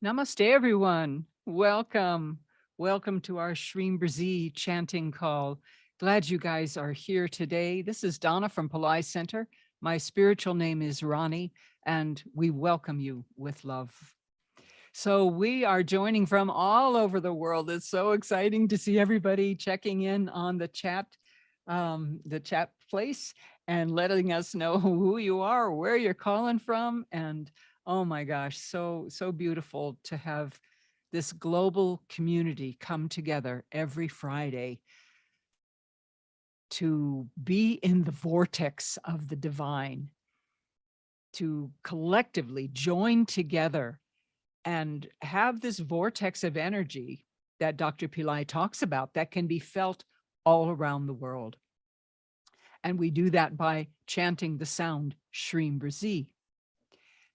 Namaste, everyone. Welcome. Welcome to our Shreem Brzee chanting call. Glad you guys are here today. This is Donna from Pillai Center. My spiritual name is Ronnie, and we welcome you with love. So we are joining from all over the world. It's so exciting to see everybody checking in on the chat place and letting us know who you are, where you're calling from, and oh my gosh, so beautiful to have this global community come together every Friday to be in the vortex of the divine, to collectively join together and have this vortex of energy that Dr. Pillai talks about that can be felt all around the world. And we do that by chanting the sound Shreem Brzee.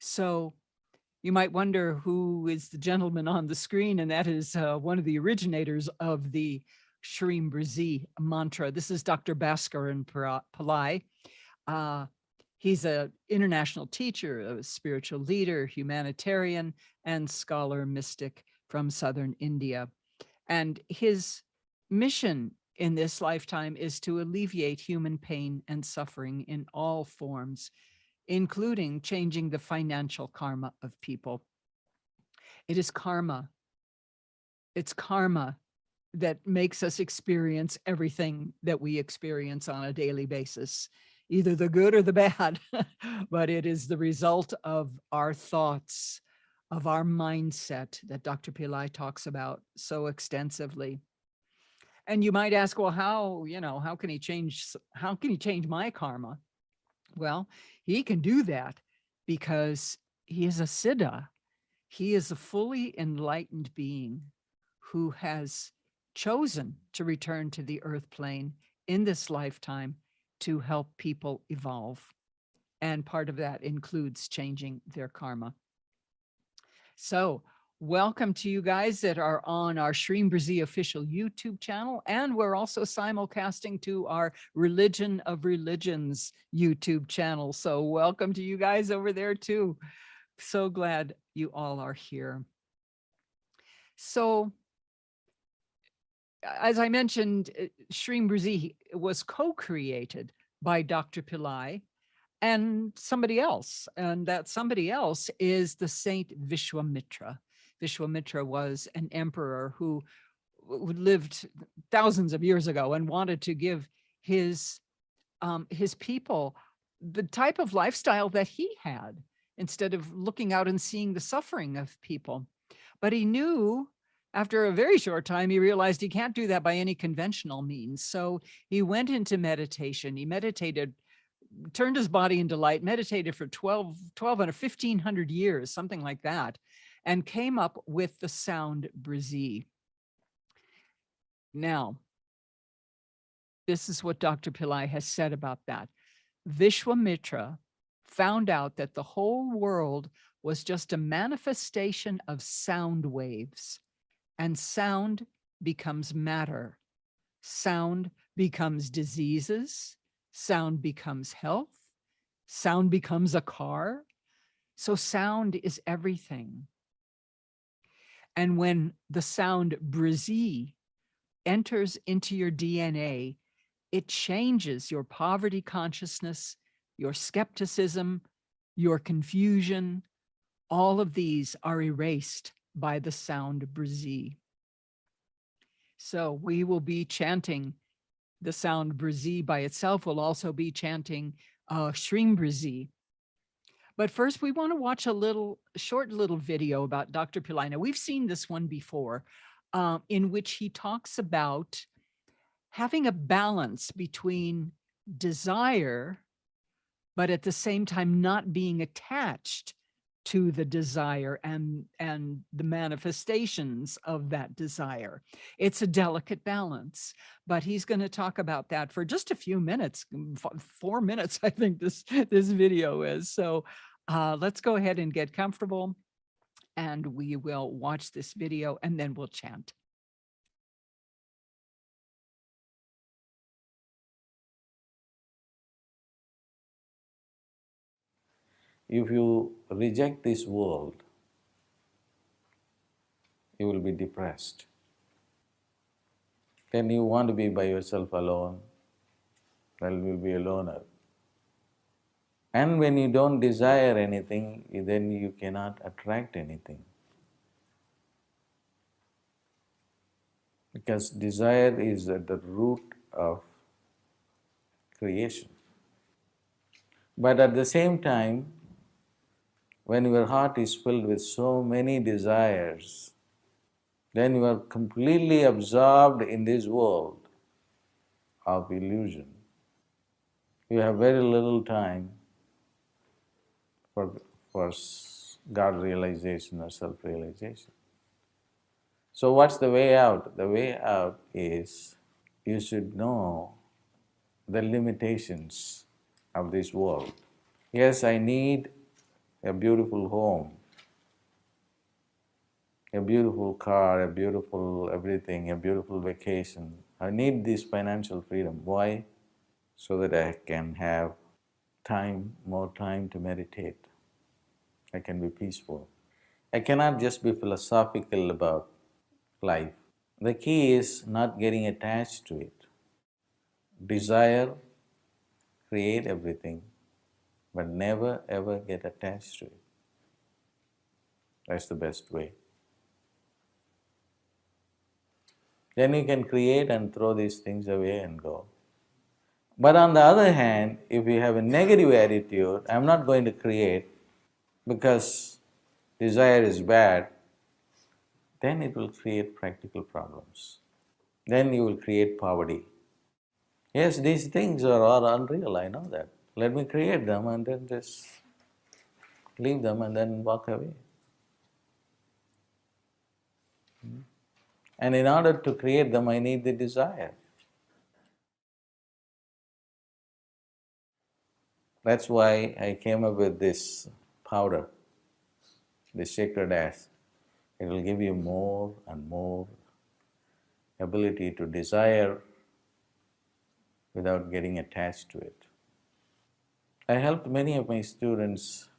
So you might wonder who is the gentleman on the screen, and that is one of the originators of the Shreem Brzee mantra. This is Dr. Bhaskaran Pillai. He's an international teacher, a spiritual leader, humanitarian, and scholar mystic from southern India. And his mission in this lifetime is to alleviate human pain and suffering in all forms, including changing the financial karma of people. It is karma. It's karma that makes us experience everything that we experience on a daily basis, either the good or the bad, but it is the result of our thoughts, of our mindset that Dr. Pillai talks about so extensively. And you might ask, well, how can he change my karma? Well, he can do that because he is a siddha. He is a fully enlightened being who has chosen to return to the earth plane in this lifetime to help people evolve. And part of that includes changing their karma. So welcome to you guys that are on our Shreem Brzee official YouTube channel. And we're also simulcasting to our Religion of Religions YouTube channel. So welcome to you guys over there too. So glad you all are here. So as I mentioned, Shreem Brzee was co-created by Dr. Pillai and somebody else. And that somebody else is the Saint Vishwamitra. Vishwamitra was an emperor who lived thousands of years ago and wanted to give his people the type of lifestyle that he had, instead of looking out and seeing the suffering of people. But he knew after a very short time, he realized he can't do that by any conventional means. So he went into meditation. He meditated, turned his body into light, meditated for 1,500 years, something like that, and came up with the sound Brzee. Now, this is what Dr. Pillai has said about that. Vishwamitra found out that the whole world was just a manifestation of sound waves, and sound becomes matter. Sound becomes diseases. Sound becomes health. Sound becomes a car. So sound is everything. And when the sound Brzee enters into your DNA, it changes your poverty consciousness, your skepticism, your confusion. All of these are erased by the sound Brzee. So we will be chanting the sound Brzee by itself. We'll also be chanting Shreem Brzee. But first, we want to watch a short little video about Dr. Pillai. Now, we've seen this one before, in which he talks about having a balance between desire, but at the same time not being attached to the desire and the manifestations of that desire. It's a delicate balance, but he's going to talk about that for just a few minutes, 4 minutes, I think this video is. So let's go ahead and get comfortable, and we will watch this video and then we'll chant. If you reject this world, you will be depressed. Then you want to be by yourself alone, well, you will be a loner. And when you don't desire anything, then you cannot attract anything. Because desire is at the root of creation. But at the same time, when your heart is filled with so many desires, then you are completely absorbed in this world of illusion. You have very little time for God realization or self-realization. So what's the way out? The way out is you should know the limitations of this world. Yes, I need a beautiful home, a beautiful car, a beautiful everything, a beautiful vacation. I need this financial freedom. Why? So that I can have time, more time to meditate. I can be peaceful. I cannot just be philosophical about life. The key is not getting attached to it. Desire, create everything, but never ever get attached to it. That's the best way. Then you can create and throw these things away and go. But on the other hand, if you have a negative attitude, I'm not going to create because desire is bad, then it will create practical problems. Then you will create poverty. Yes, these things are all unreal, I know that. Let me create them and then just leave them and then walk away. And in order to create them, I need the desire. That's why I came up with this powder, this sacred ash. It will give you more and more ability to desire without getting attached to it. I helped many of my students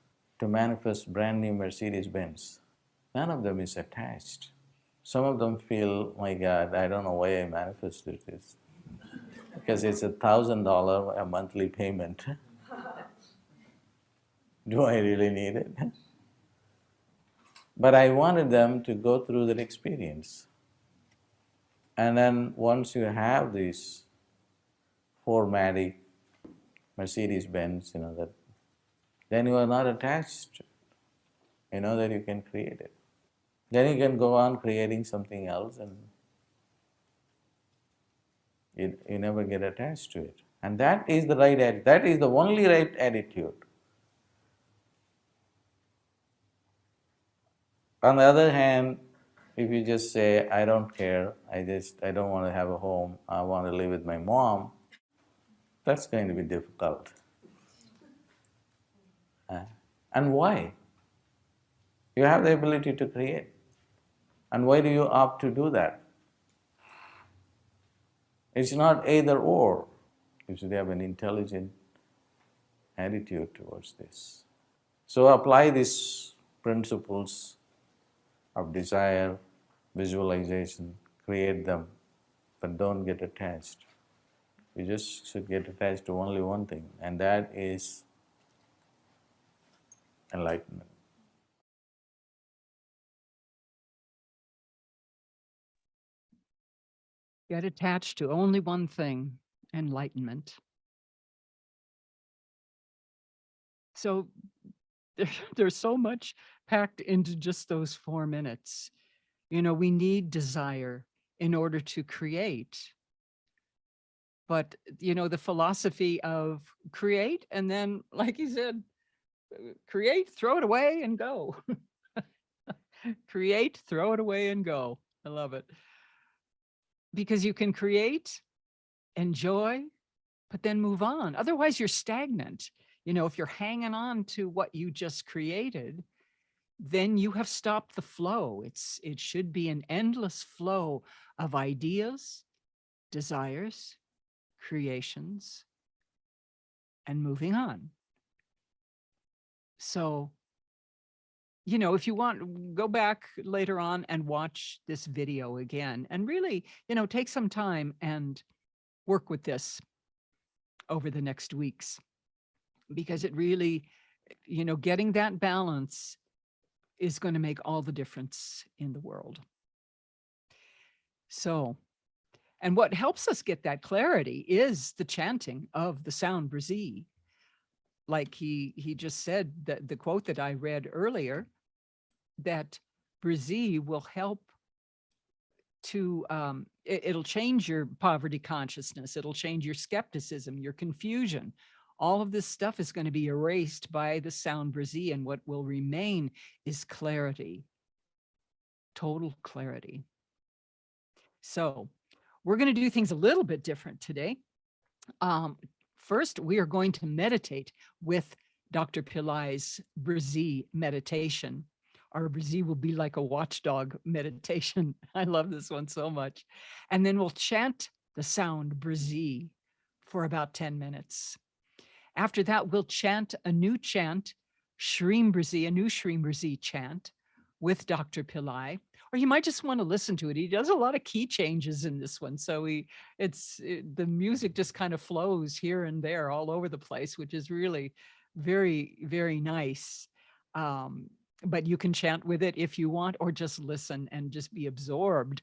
to manifest brand new Mercedes Benz. None of them is attached. Some of them feel, my God, I don't know why I manifested this. Because it's $1,000 a monthly payment. Do I really need it? But I wanted them to go through that experience. And then once you have this 4MATIC Mercedes Benz, that then you are not attached. You know that you can create it. Then you can go on creating something else and you never get attached to it. And that is the right attitude. That is the only right attitude. On the other hand, if you just say, I don't care, I don't want to have a home, I want to live with my mom, that's going to be difficult. And why? You have the ability to create. And why do you opt to do that? It's not either or. You should have an intelligent attitude towards this. So apply these principles of desire, visualization, create them, but don't get attached. You just should get attached to only one thing, and that is enlightenment. Get attached to only one thing, enlightenment. So there's so much packed into just those 4 minutes. We need desire in order to create. But, the philosophy of create and then, like you said, create, throw it away and go. Create, throw it away and go. I love it. Because you can create, enjoy, but then move on. Otherwise, you're stagnant. If you're hanging on to what you just created, then you have stopped the flow. It should be an endless flow of ideas, desires, creations, and moving on. So, if you want, go back later on and watch this video again and really, take some time and work with this over the next weeks, because it really, getting that balance is going to make all the difference in the world. So, and what helps us get that clarity is the chanting of the sound Brzee. Like he just said, that the quote that I read earlier, that Brzee will help to, it'll change your poverty consciousness. It'll change your skepticism, your confusion. All of this stuff is going to be erased by the sound Brzee, and what will remain is clarity, total clarity. So we're going to do things a little bit different today. First, we are going to meditate with Dr. Pillai's Brzee meditation. Our Brzee will be like a watchdog meditation. I love this one so much. And then we'll chant the sound Brzee for about 10 minutes. After that, we'll chant a new chant, Shreem Brzee, a new Shreem Brzee chant with Dr. Pillai. Or you might just want to listen to it. He does a lot of key changes in this one. So the music just kind of flows here and there all over the place, which is really very, very nice. But you can chant with it if you want, or just listen and just be absorbed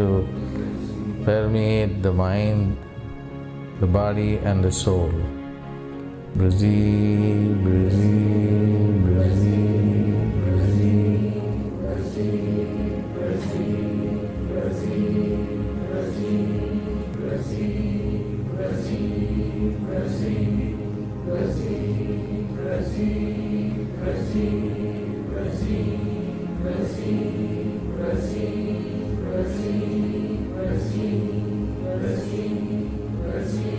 to permeate the mind, the body and the soul. Brzee, Brzee, Brzee, Brzee, Brzee, Brzee, Brzee, Brzee, Brzee, Brzee, Brzee, Brzee, Brzee, Brzee, Brzee, Brzee, Brzee, Brzee, Brzee,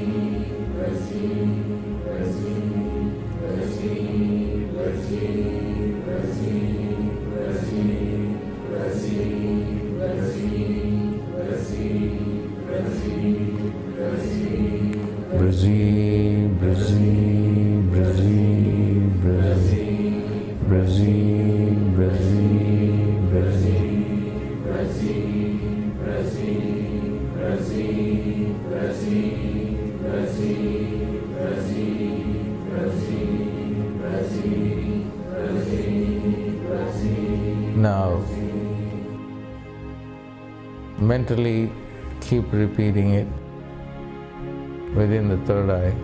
Now, mentally keep repeating it within the third eye.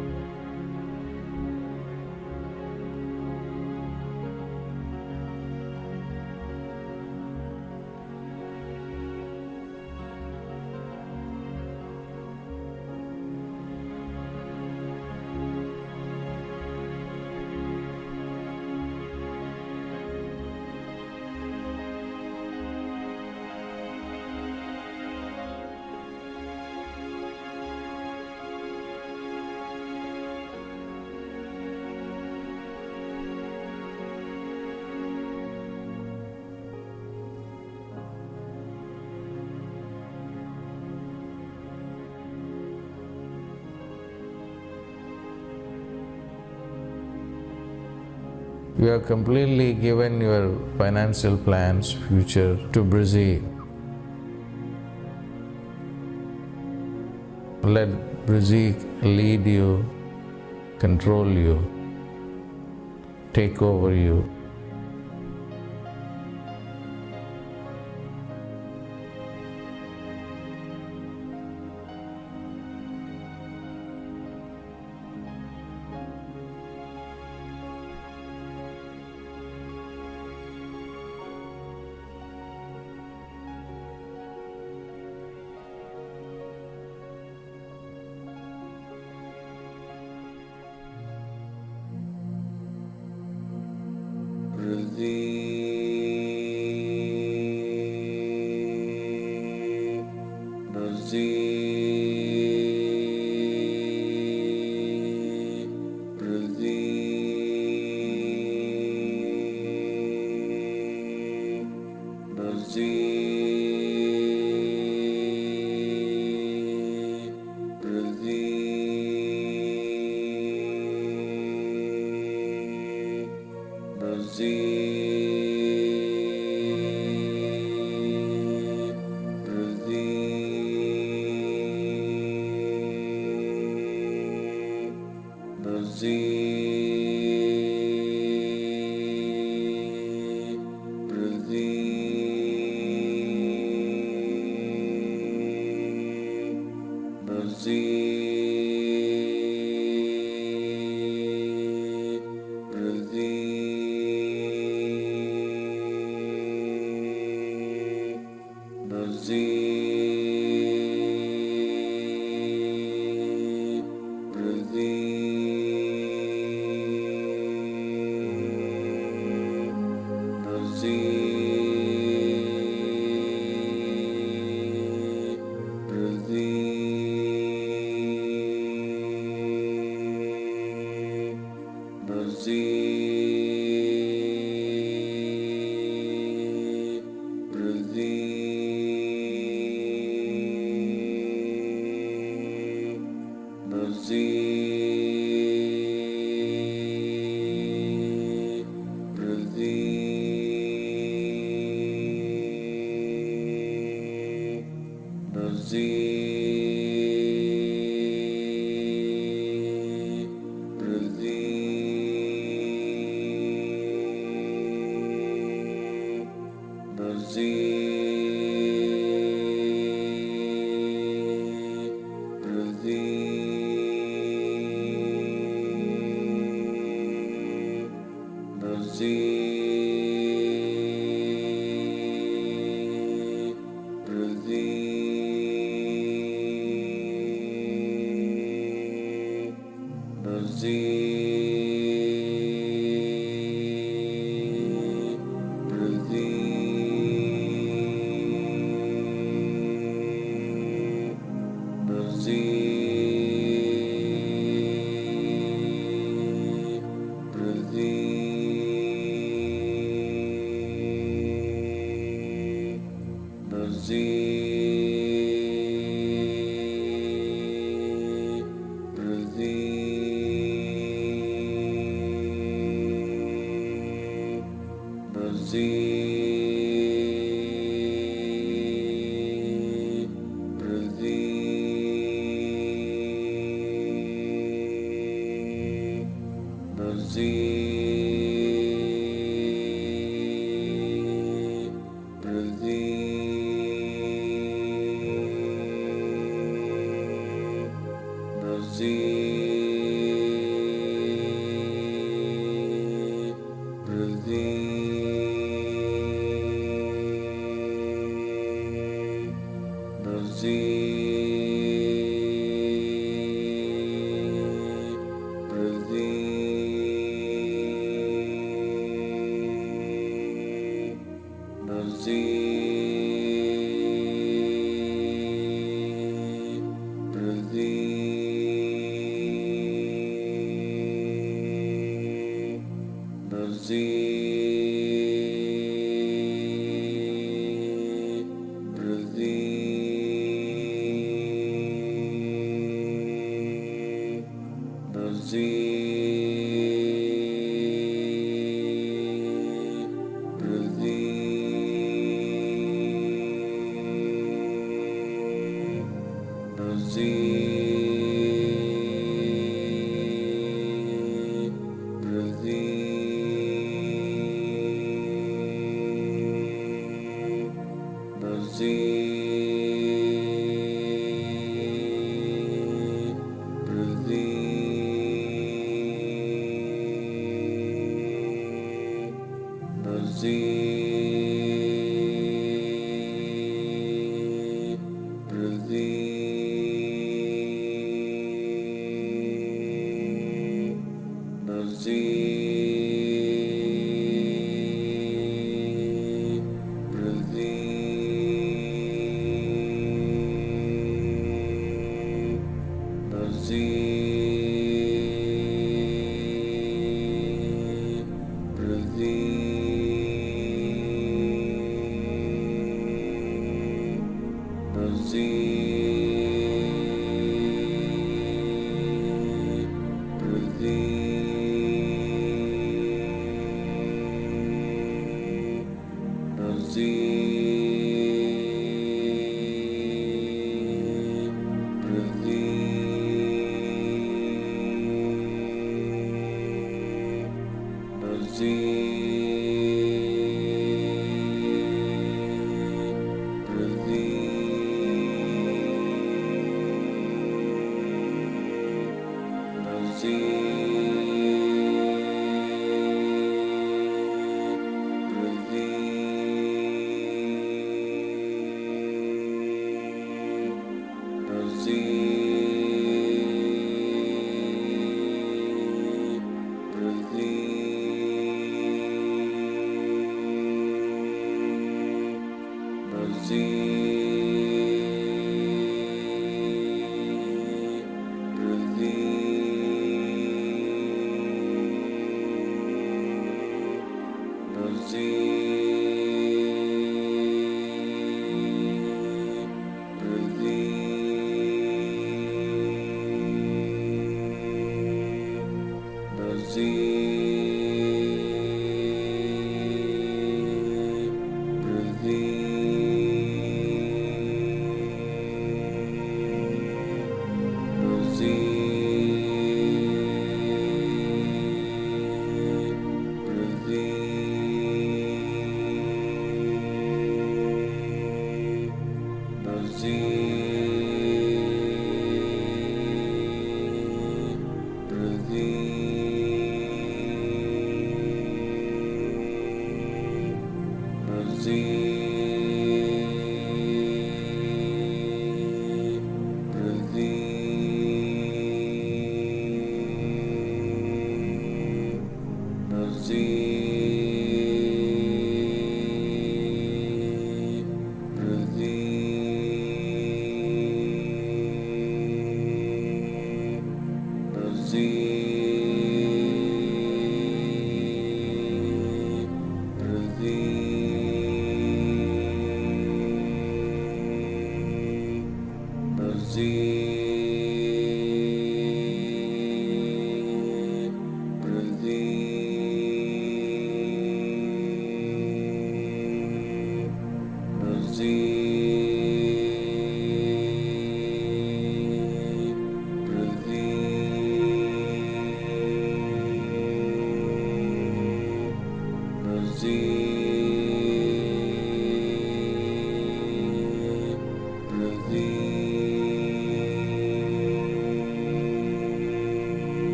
You have completely given your financial plans, future to Brzee. Let Brzee lead you, control you, take over you.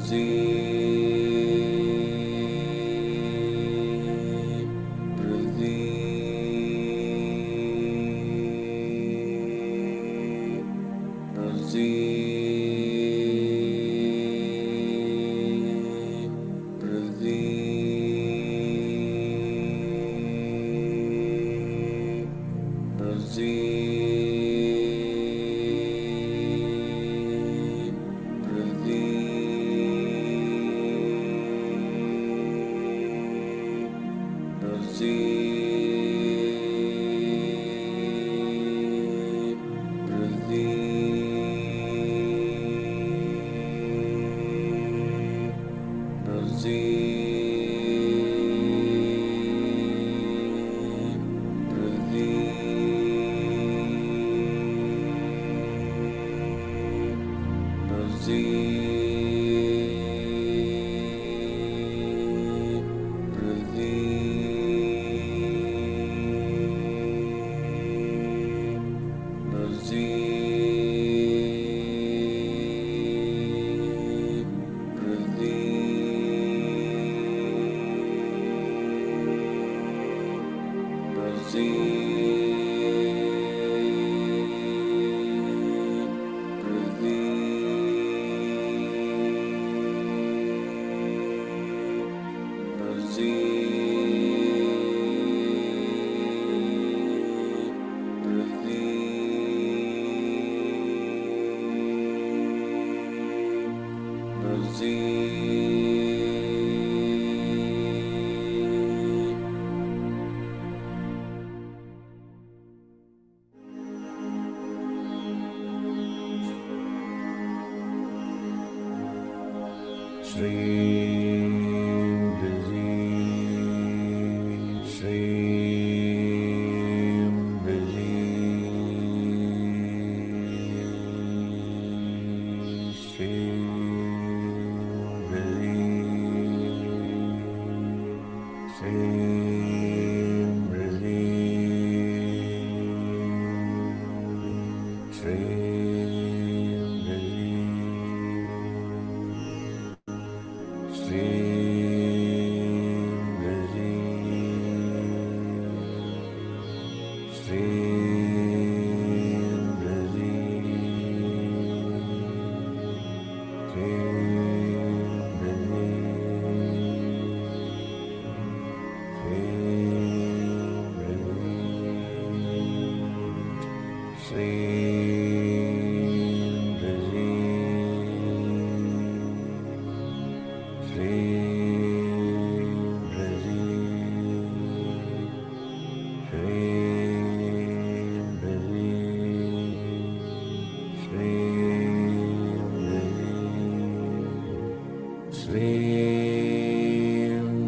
Shreem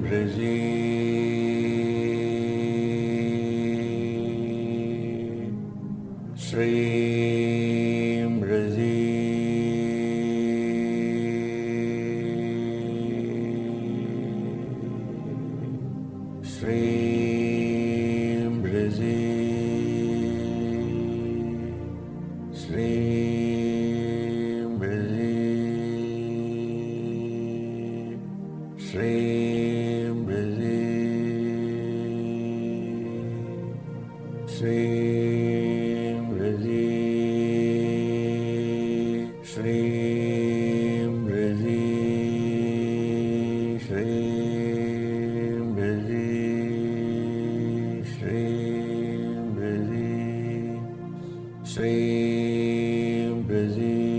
Brzee, Shreem Brzee, Shreem Brzee,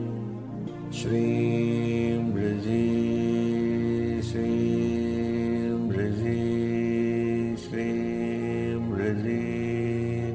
Shreem Brzee, Shreem Brzee, Shreem Brzee.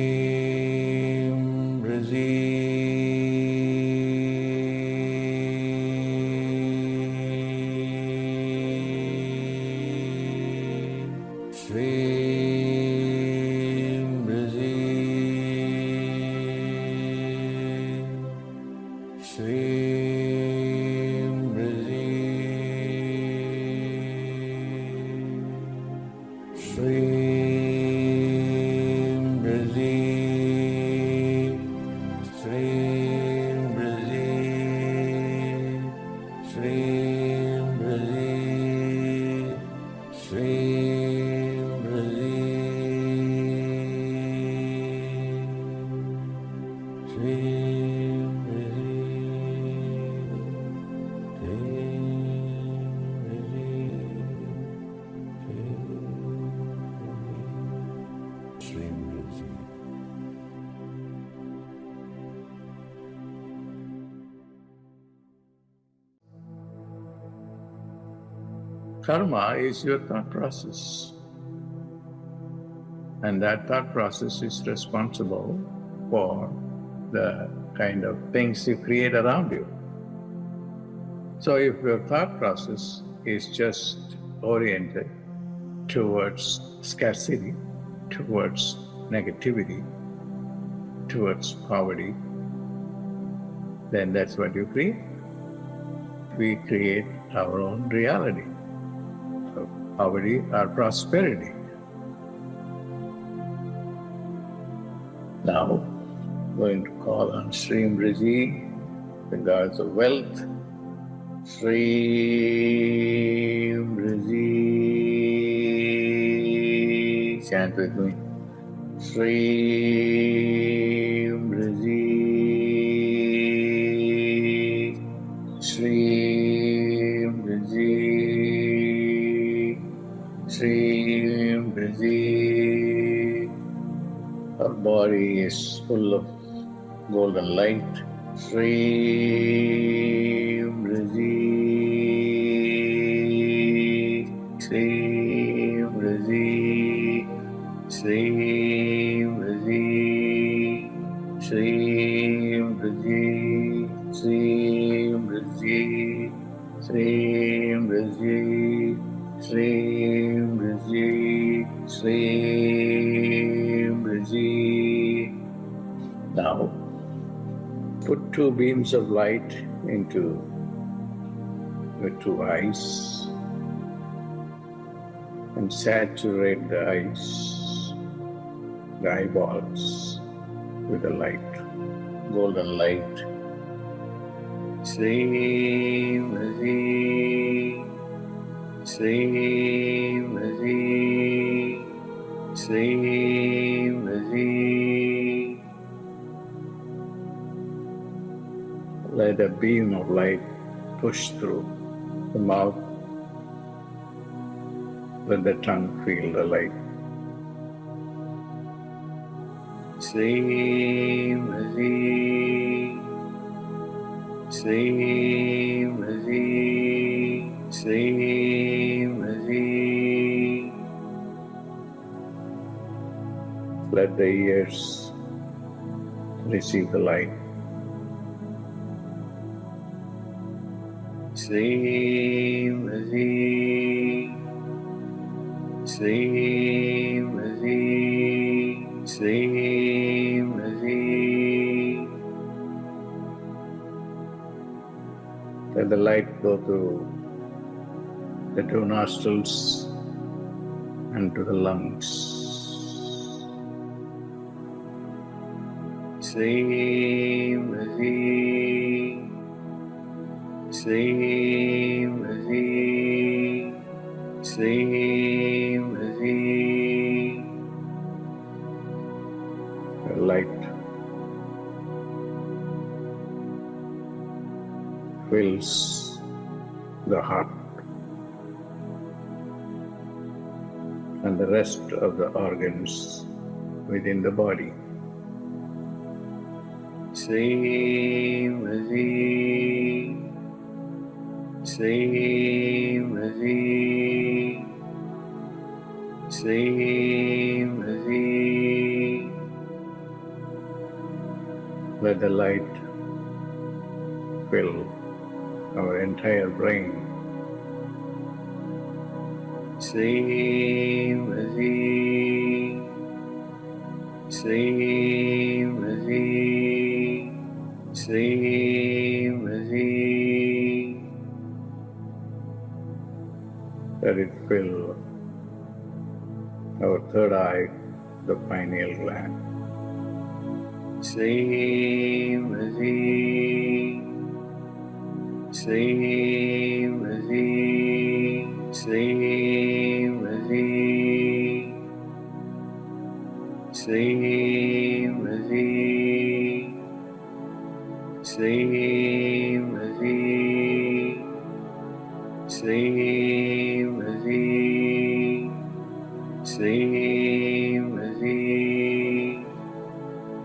Shreem Brzee. Shreem Brzee. Shreem Brzee. Shreem Brzee. Shreem Brzee. Shreem Brzee. Shreem Brzee. Shreem Brzee. Shreem Brzee. Karma is your thought process, and that thought process is responsible for the kind of things you create around you. So if your thought process is just oriented towards scarcity, towards negativity, towards poverty, then that's what you create. We create our own reality of poverty or prosperity. Now, I'm going to call on Shreem Brzee, the gods of wealth. Shreem Brzee. Chant with me. Shreem Brzee. Shreem Brzee. Shreem Brzee. Our body is full of golden light. Shreem Brzee. Shreem Brzee. Shreem Brzee. Shreem Brzee. Shreem Brzee. Shreem Brzee. Shreem Brzee. Shreem Brzee. Now, put two beams of light into the two eyes and saturate the eyes, the eyeballs, with the light, golden light. Shreem Brzee. Shreem Brzee. Shreem Brzee. Let a beam of light push through the mouth. Let the tongue feel the light. Shreem Brzee. Shreem Brzee. Shreem Brzee. Let the ears receive the light. Shreem Brzee. Shreem Brzee. Shreem Brzee. Let the light go through the two nostrils and to the lungs. Shreem Brzee. Shreem Brzee. Shreem Brzee. The light fills the heart and the rest of the organs within the body. Shreem Brzee. Shreem Brzee. Shreem Brzee. Let the light fill our entire brain. Shreem Brzee, Shreem Brzee, Shreem Brzee. Let it fill our third eye, the pineal gland. Shreem Brzee, Shreem Brzee, Shreem Brzee, Shreem Brzee, Shreem Brzee, Shreem Brzee, Shreem Brzee,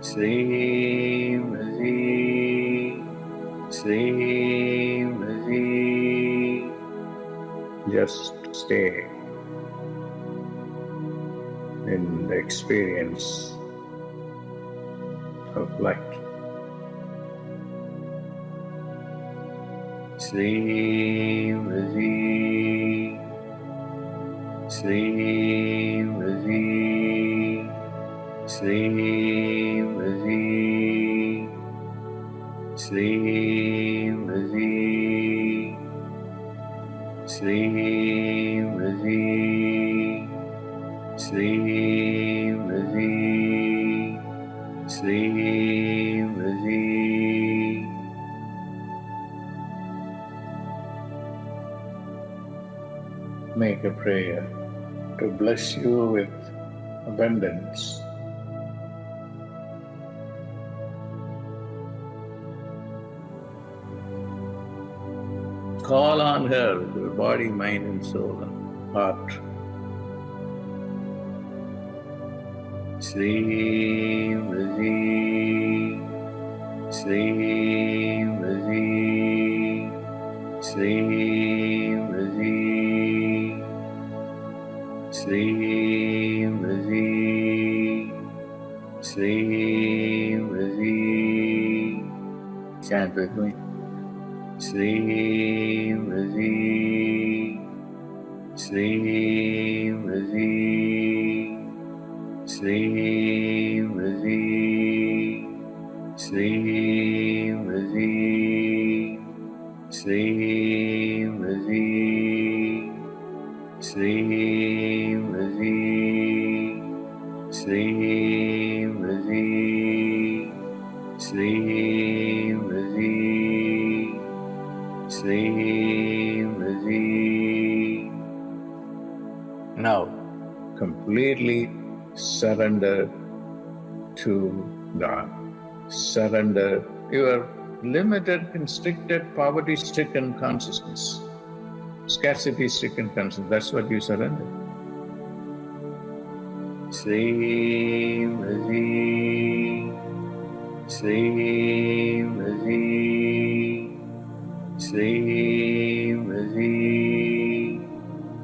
Shreem Brzee, Shreem Brzee. Just stay in the experience of light. Shreem Brzee, Shreem Brzee, Shreem Brzee, Shreem Brzee, Shreem Brzee, Shreem Brzee, Shreem Brzee. Make a prayer to bless you with abundance. Call on her with your body, mind and soul and heart. Shreem Brzee, Shreem Brzee, Shreem Brzee, Shreem Brzee, Shreem Brzee. Chant with me. Shreem Brzee, Shreem Brzee, Shreem Brzee, Shreem Brzee, Shreem Brzee, Shreem Brzee, Shreem Brzee, Shreem Brzee, Shreem Brzee. Now, completely surrender to God. Surrender your limited, constricted, poverty-stricken consciousness, scarcity-stricken consciousness. That's what you surrender. Shreem Brzee, Shreem Brzee, Shreem Brzee,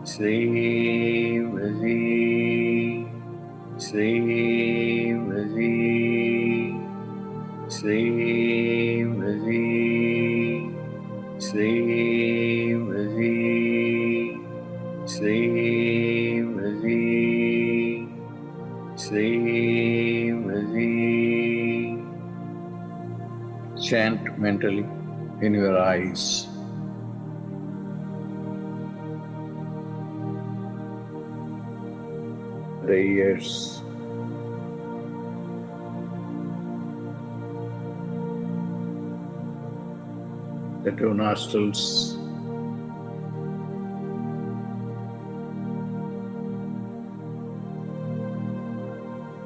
Shreem Brzee, Shreem Brzee, Shreem Brzee, Shreem Brzee, Shreem Brzee, Shreem Brzee. Chant mentally in your eyes. The ears, the two nostrils,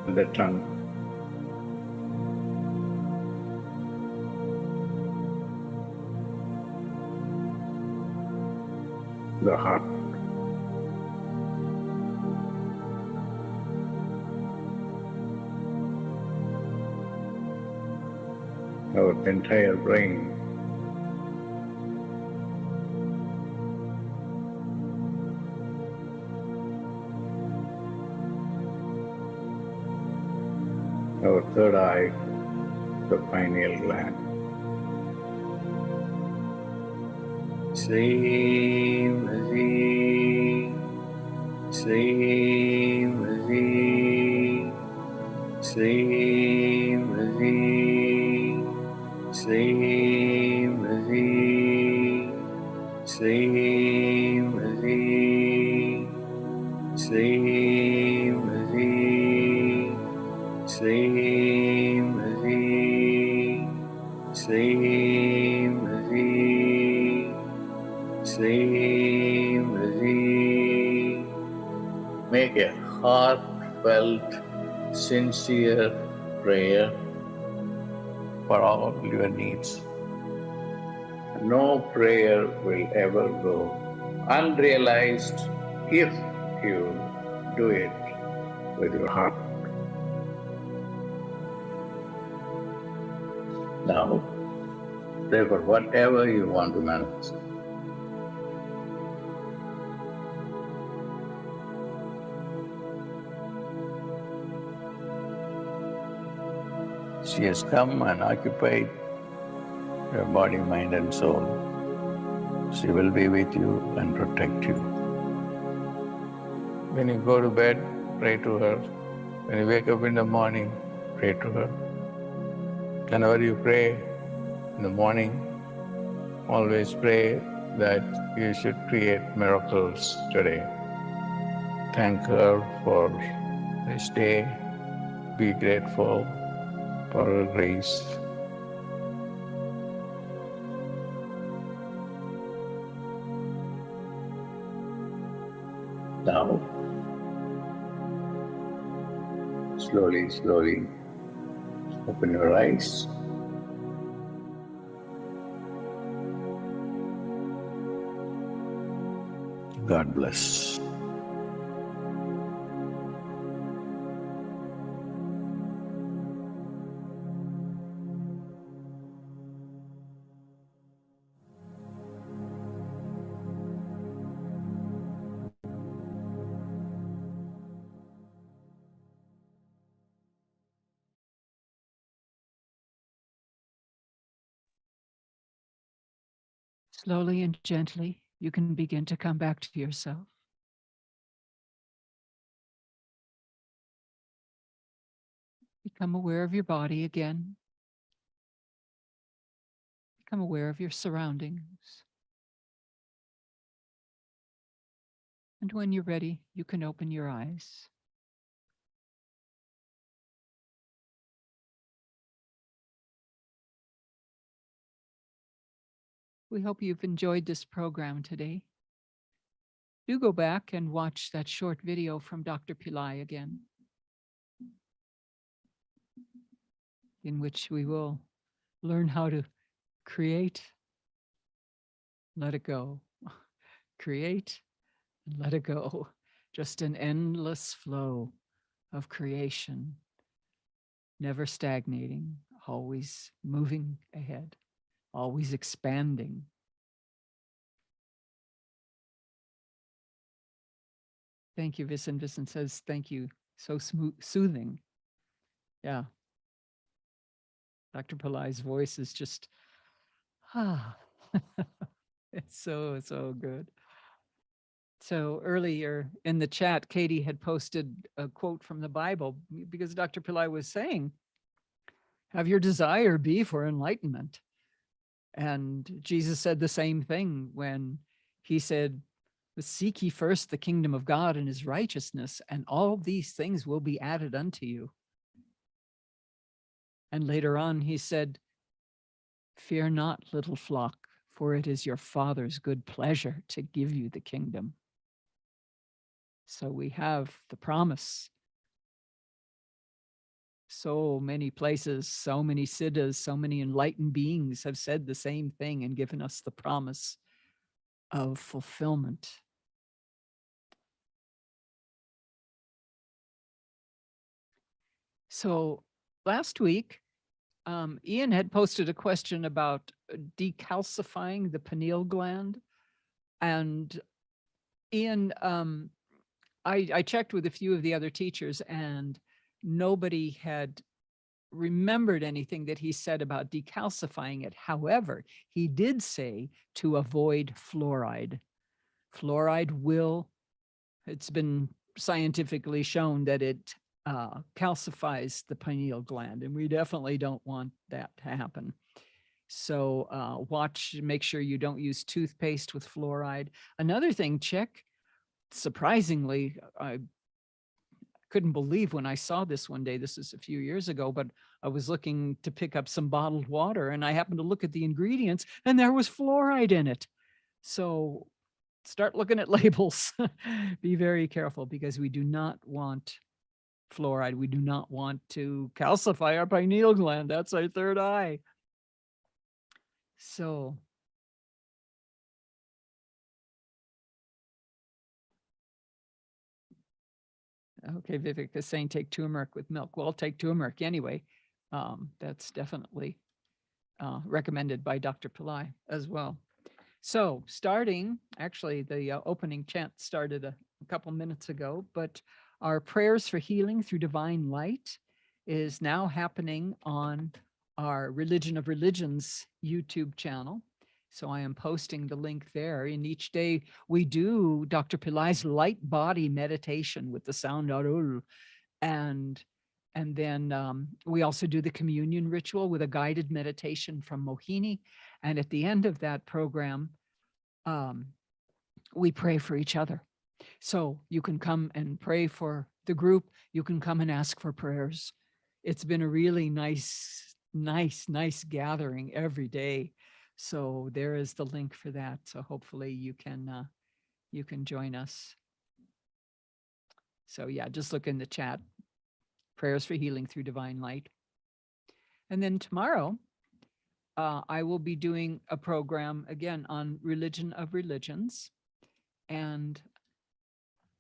and the tongue. The heart. Our entire brain. Our third eye, the pineal gland. Shreem Brzee, Shreem Brzee, Shreem Brzee, Shreem Brzee, Shreem Brzee, Shreem Brzee, Shreem Brzee, Shreem Brzee, Shreem Brzee. Make a heartfelt, sincere prayer for all your needs. No prayer will ever go unrealized if you do it with your heart. Now, pray for whatever you want to manifest. She has come and occupied your body, mind, and soul. She will be with you and protect you. When you go to bed, pray to her. When you wake up in the morning, pray to her. Whenever you pray in the morning, always pray that you should create miracles today. Thank her for this day. Be grateful for her grace. Now, slowly, slowly, open your eyes. God bless. Slowly and gently, you can begin to come back to yourself. Become aware of your body again. Become aware of your surroundings. And when you're ready, you can open your eyes. We hope you've enjoyed this program today. Do go back and watch that short video from Dr. Pillai again, in which we will learn how to create, let it go, create, and let it go. Just an endless flow of creation, never stagnating, always moving ahead, always expanding. Thank you, Vincent. Vincent says, thank you. So soothing. Yeah. Dr. Pillai's voice is just, it's so good. So earlier in the chat, Katie had posted a quote from the Bible because Dr. Pillai was saying, have your desire be for enlightenment. And Jesus said the same thing when he said, seek ye first the kingdom of God and his righteousness, and all these things will be added unto you. And later on, he said, fear not, little flock, for it is your Father's good pleasure to give you the kingdom. So we have the promise. So many places, so many siddhas, so many enlightened beings have said the same thing and given us the promise of fulfillment. So last week, Ian had posted a question about decalcifying the pineal gland. And Ian, I checked with a few of the other teachers and nobody had remembered anything that he said about decalcifying it. However, he did say to avoid fluoride. Fluoride will, it's been scientifically shown that it calcifies the pineal gland, and we definitely don't want that to happen. So make sure you don't use toothpaste with fluoride. Another thing, check, surprisingly, I couldn't believe when I saw this one day, this is a few years ago, but I was looking to pick up some bottled water and I happened to look at the ingredients and there was fluoride in it. So start looking at labels. Be very careful because we do not want fluoride. We do not want to calcify our pineal gland. That's our third eye. So okay, Vivek is saying take turmeric with milk. Well, I'll take turmeric anyway. That's definitely recommended by Dr. Pillai as well. So starting, actually the opening chant started a couple minutes ago, but our prayers for healing through divine light is now happening on our Religion of Religions YouTube channel. So I am posting the link there. And each day we do Dr. Pillai's light body meditation with the sound Arul. And then we also do the communion ritual with a guided meditation from Mohini. And at the end of that program, we pray for each other. So you can come and pray for the group. You can come and ask for prayers. It's been a really nice gathering every day. So there is the link for that. So hopefully you can join us. So yeah, just look in the chat. Prayers for healing through divine light. And then tomorrow, I will be doing a program again on Religion of Religions. And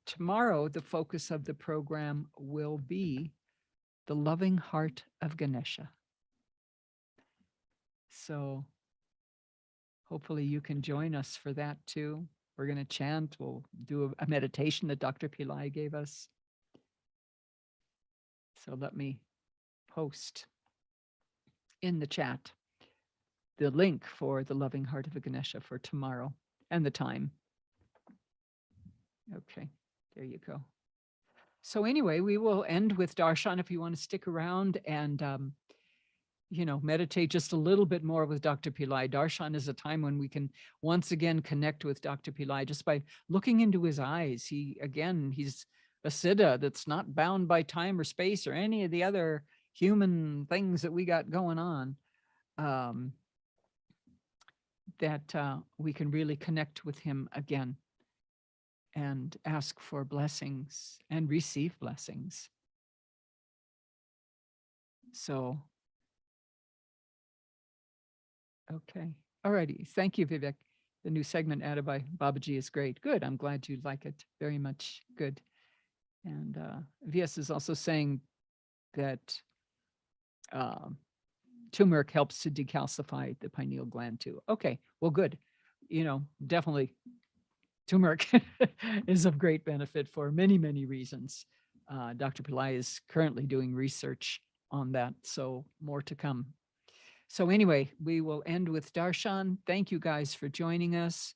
tomorrow, the focus of the program will be the loving heart of Ganesha. So hopefully you can join us for that too. We're going to chant. We'll do a meditation that Dr. Pillai gave us. So let me post in the chat the link for the loving heart of Ganesha for tomorrow and the time. Okay, there you go. So anyway, we will end with darshan if you want to stick around and meditate just a little bit more with Dr. Pillai. Darshan is a time when we can once again connect with Dr. Pillai just by looking into his eyes. He's a siddha that's not bound by time or space or any of the other human things that we got going on. That we can really connect with him again and ask for blessings and receive blessings. So, okay. All righty. Thank you, Vivek. The new segment added by Babaji is great. Good. I'm glad you like it very much. Good. And VS is also saying that turmeric helps to decalcify the pineal gland too. Okay. Well, good. Definitely turmeric is of great benefit for many, many reasons. Dr. Pillai is currently doing research on that, so more to come. So anyway, we will end with darshan. Thank you guys for joining us.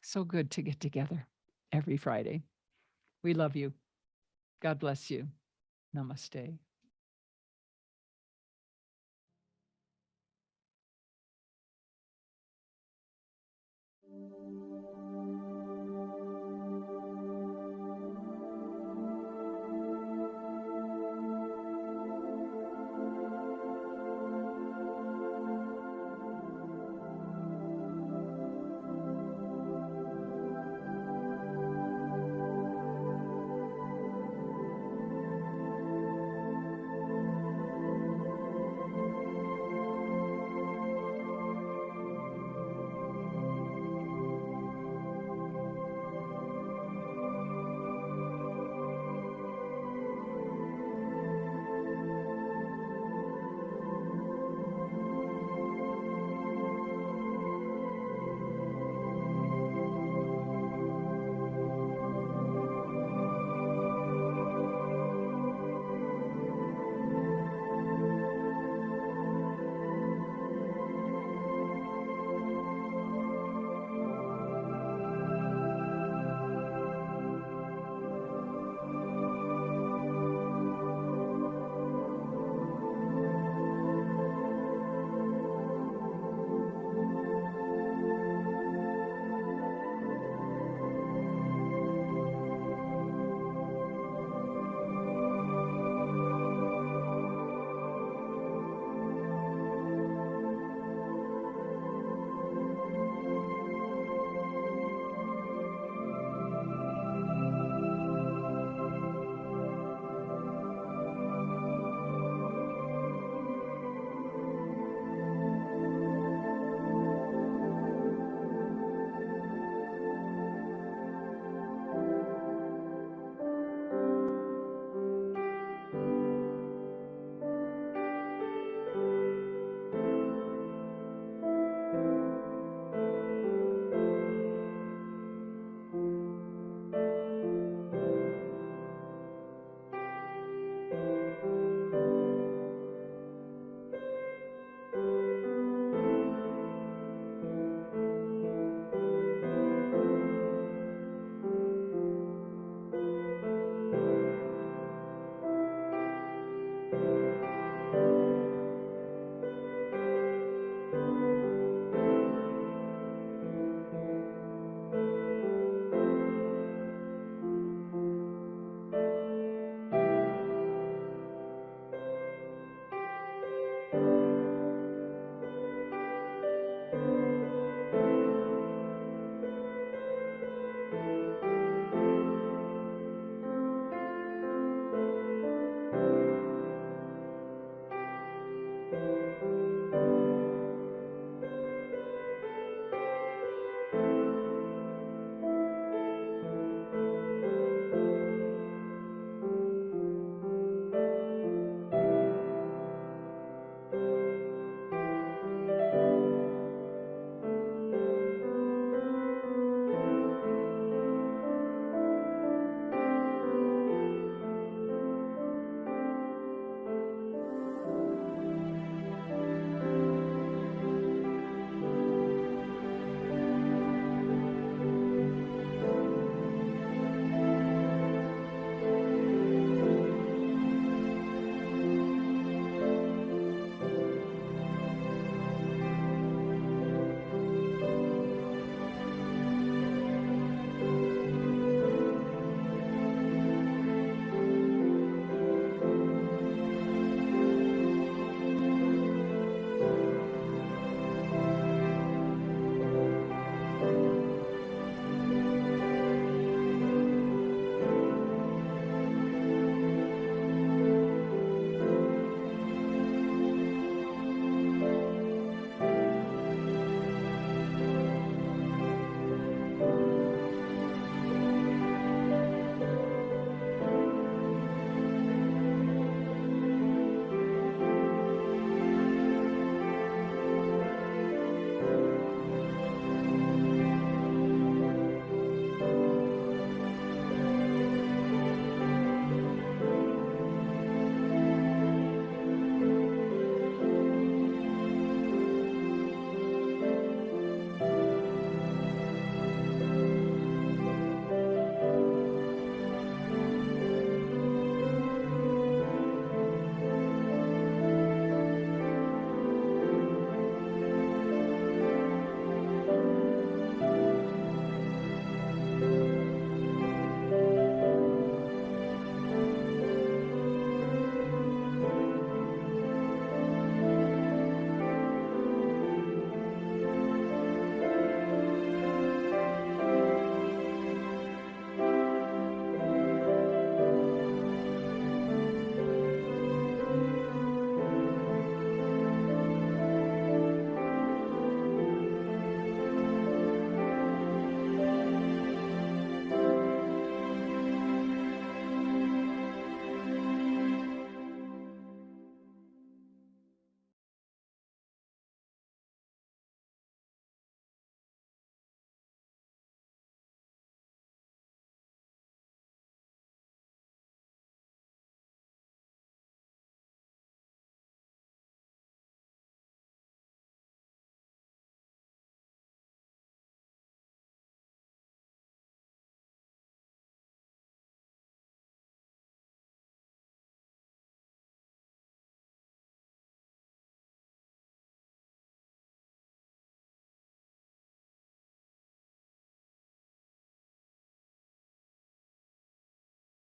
So good to get together every Friday. We love you. God bless you. Namaste.